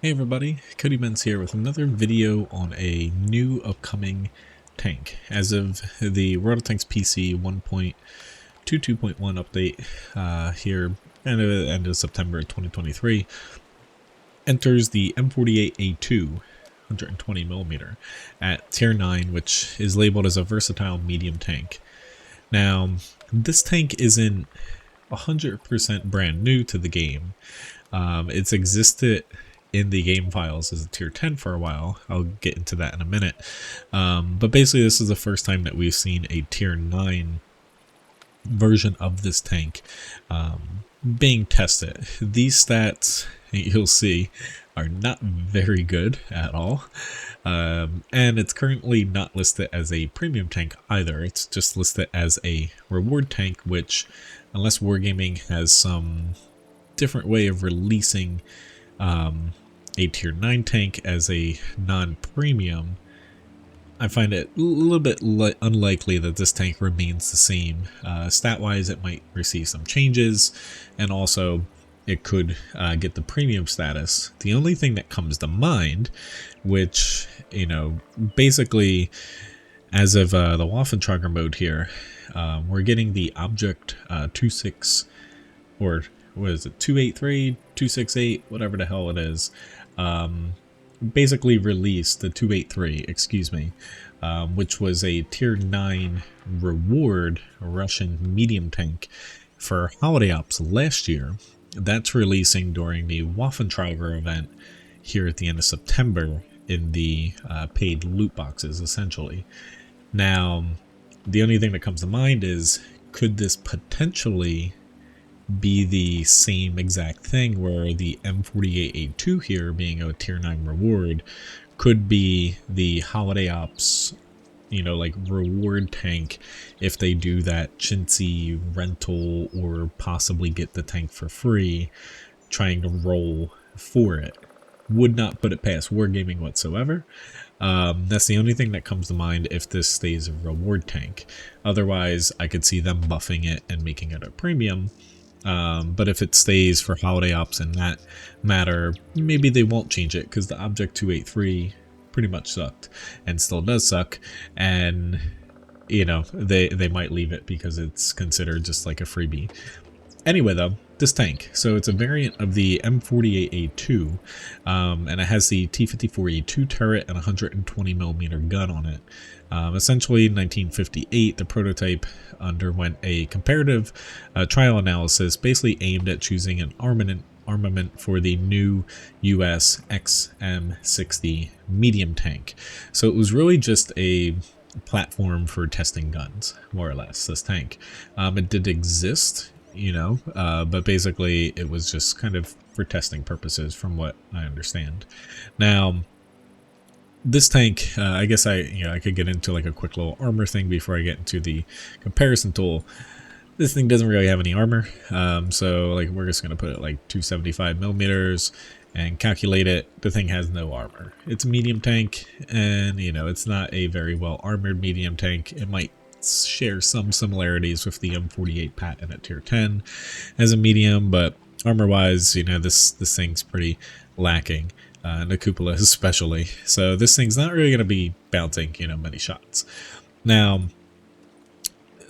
Hey everybody, Cody Menz here with another video on a new upcoming tank. As of the WoT PC 1.22.1 update here kind of at the end of September 2023, enters the M48A2 120mm at tier 9, which is labeled as a versatile medium tank. Now, this tank isn't 100% brand new to the game. It's existed in the game files as a tier 10 for a while. I'll get into that in a minute. But basically this is the first time that we've seen a tier 9 version of this tank being tested. These stats, you'll see, are not very good at all. And it's currently not listed as a premium tank either. It's just listed as a reward tank, which, unless Wargaming has some different way of releasing a tier 9 tank as a non-premium, I find it a little bit unlikely that this tank remains the same. Stat-wise, it might receive some changes, and also it could get the premium status. The only thing that comes to mind, which, you know, basically as of the Waffentrager mode here, we're getting the object 26, or what is it, 283, 268, whatever the hell it is. Basically released the 283, excuse me, which was a tier 9 reward Russian medium tank for holiday ops last year. That's releasing during the Waffentrager event here at the end of September in the paid loot boxes, essentially. Now, the only thing that comes to mind is, could this potentially be the same exact thing, where the M48A2 here, being a tier 9 reward, could be the holiday ops, you know, like reward tank if they do that chintzy rental or possibly get the tank for free, trying to roll for it. Would not put it past Wargaming whatsoever. That's the only thing that comes to mind if this stays a reward tank. Otherwise, I could see them buffing it and making it a premium. But if it stays for holiday ops in that matter, maybe they won't change it, because the Object 283 pretty much sucked and still does suck, and you know, they might leave it because it's considered just like a freebie. Anyway though, this tank, so it's a variant of the M48A2, and it has the T54E2 turret and 120mm gun on it. Essentially, in 1958, the prototype underwent a comparative trial analysis, basically aimed at choosing an armament for the new US XM60 medium tank. So it was really just a platform for testing guns, more or less, this tank. It did exist, you know, but basically it was just kind of for testing purposes, from what I understand. Now, this tank, I guess I could get into like a quick little armor thing before I get into the comparison tool. This thing doesn't really have any armor, so like we're just gonna put it like 275mm and calculate it. The thing has no armor. It's a medium tank, and you know, it's not a very well armored medium tank. It might share some similarities with the M48 patent at tier 10 as a medium, but armor wise, you know, this thing's pretty lacking. And the cupola especially. So this thing's not really going to be bouncing, you know, many shots. Now,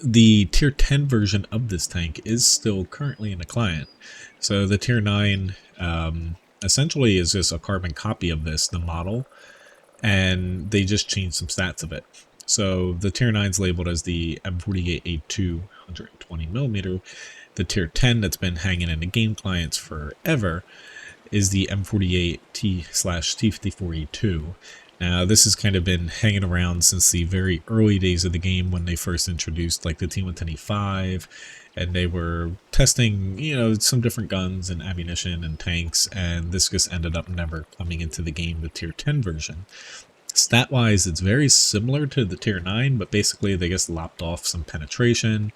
the tier 10 version of this tank is still currently in the client. So the tier 9 essentially is just a carbon copy of this, the model, and they just changed some stats of it. So the tier 9 is labeled as the M48A2 120mm. The tier 10 that's been hanging in the game clients forever is the M48T/T54E2. Now, this has kind of been hanging around since the very early days of the game, when they first introduced like the T110E5, and they were testing, you know, some different guns and ammunition and tanks, and this just ended up never coming into the game, the tier 10 version. Stat-wise, it's very similar to the tier 9, but basically they just lopped off some penetration,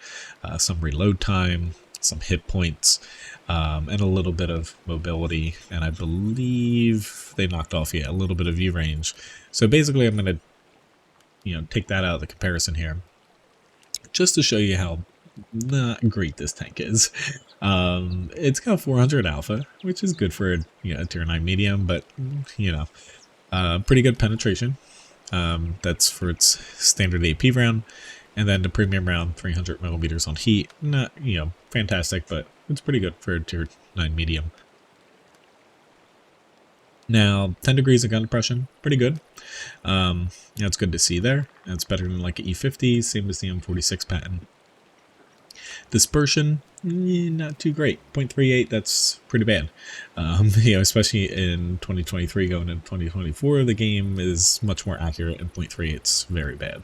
some reload time, some hit points, and a little bit of mobility, and I believe they knocked off, yeah, a little bit of view range. So basically I'm going to, you know, take that out of the comparison here, just to show you how not great this tank is. It's got 400 alpha, which is good for a, a tier 9 medium, but pretty good penetration. That's for its standard AP round, and then the premium round 300 millimeters on heat. Not fantastic, but it's pretty good for a tier 9 medium. Now 10 degrees of gun depression, pretty good. It's good to see there. It's better than like an E50, same as the M46 patent. Dispersion, not too great. 0.38, that's pretty bad. Especially in 2023 going into 2024, the game is much more accurate, and 0.38's very bad.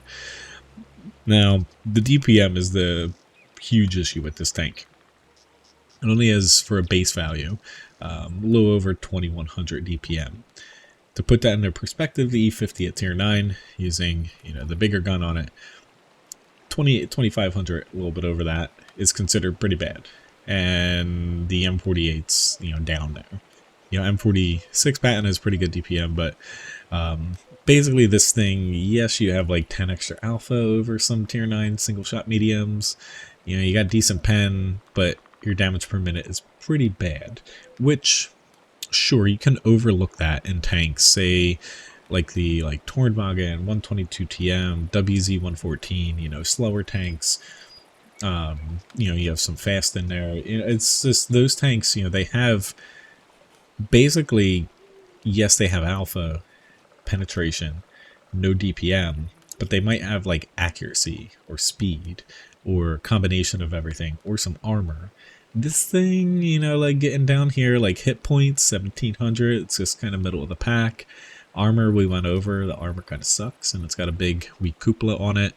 Now, the DPM is the huge issue with this tank. It only has, for a base value, a little over 2100 DPM. To put that into perspective, the E50 at tier 9, using the bigger gun on it, 2500, a little bit over that, is considered pretty bad. And the M48's down there. M46 patent has pretty good DPM, but basically this thing, yes, you have like 10 extra alpha over some tier 9 single shot mediums. You got decent pen, but your damage per minute is pretty bad, which sure, you can overlook that in tanks, say like the Tornwagen 122 TM, WZ 114, slower tanks. You have some fast in there. It's just those tanks, they have basically, yes, they have alpha penetration, no DPM, but they might have like accuracy or speed or combination of everything or some armor. This thing, like getting down here, like hit points, 1700, it's just kind of middle of the pack. Armor, we went over, the armor kind of sucks, and it's got a big weak cupola on it.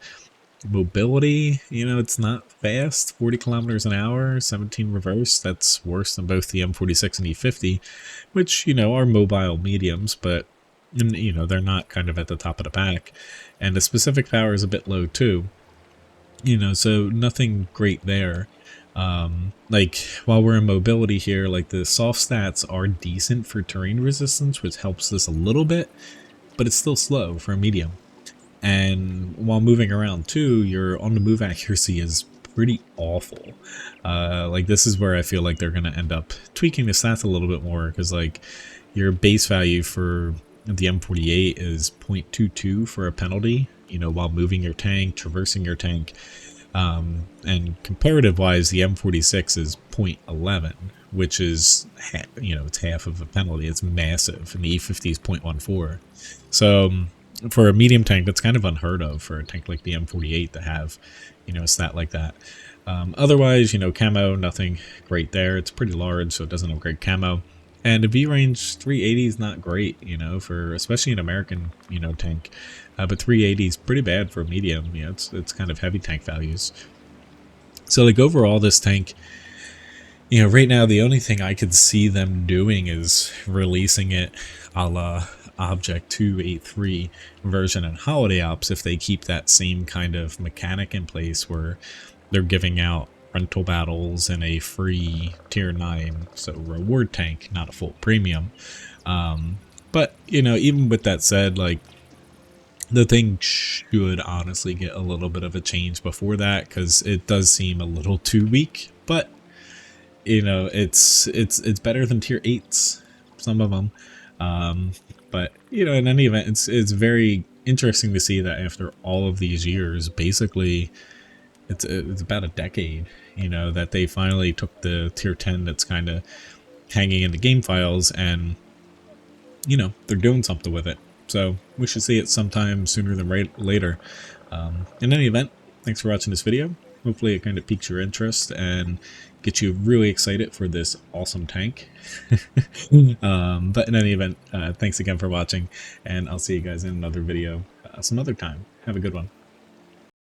Mobility, it's not fast, 40 kilometers an hour, 17 reverse, that's worse than both the M46 and E50, which, are mobile mediums, but, they're not kind of at the top of the pack. And the specific power is a bit low too, so nothing great there. Like, while we're in mobility here, like the soft stats are decent for terrain resistance, which helps this a little bit, but it's still slow for a medium. And while moving around too, your on the move accuracy is pretty awful. Like this is where I feel like they're going to end up tweaking the stats a little bit more, because like your base value for the M48 is 0.22 for a penalty, while moving your tank, traversing your tank. And comparative wise, the M46 is 0.11, which is, it's half of a penalty. It's massive. And the E50 is 0.14. So for a medium tank, that's kind of unheard of for a tank like the M48 to have, a stat like that. Otherwise, camo, nothing great there. It's pretty large, so it doesn't have great camo. And the V range 380 is not great, for especially an American, tank. But 380 is pretty bad for a medium. It's kind of heavy tank values. So like overall, this tank, right now the only thing I could see them doing is releasing it a la Object 283 version and Holiday Ops, if they keep that same kind of mechanic in place where they're giving out rental battles and a free tier 9, so reward tank, not a full premium. But even with that said, like the thing should honestly get a little bit of a change before that, because it does seem a little too weak. But it's better than tier 8s, some of them. But in any event, it's very interesting to see that after all of these years, basically it's about a decade, that they finally took the tier 10 that's kind of hanging in the game files, and they're doing something with it. So we should see it sometime sooner than later. In any event, thanks for watching this video. Hopefully it kind of piques your interest and gets you really excited for this awesome tank. But in any event, thanks again for watching, and I'll see you guys in another video some other time. Have a good one.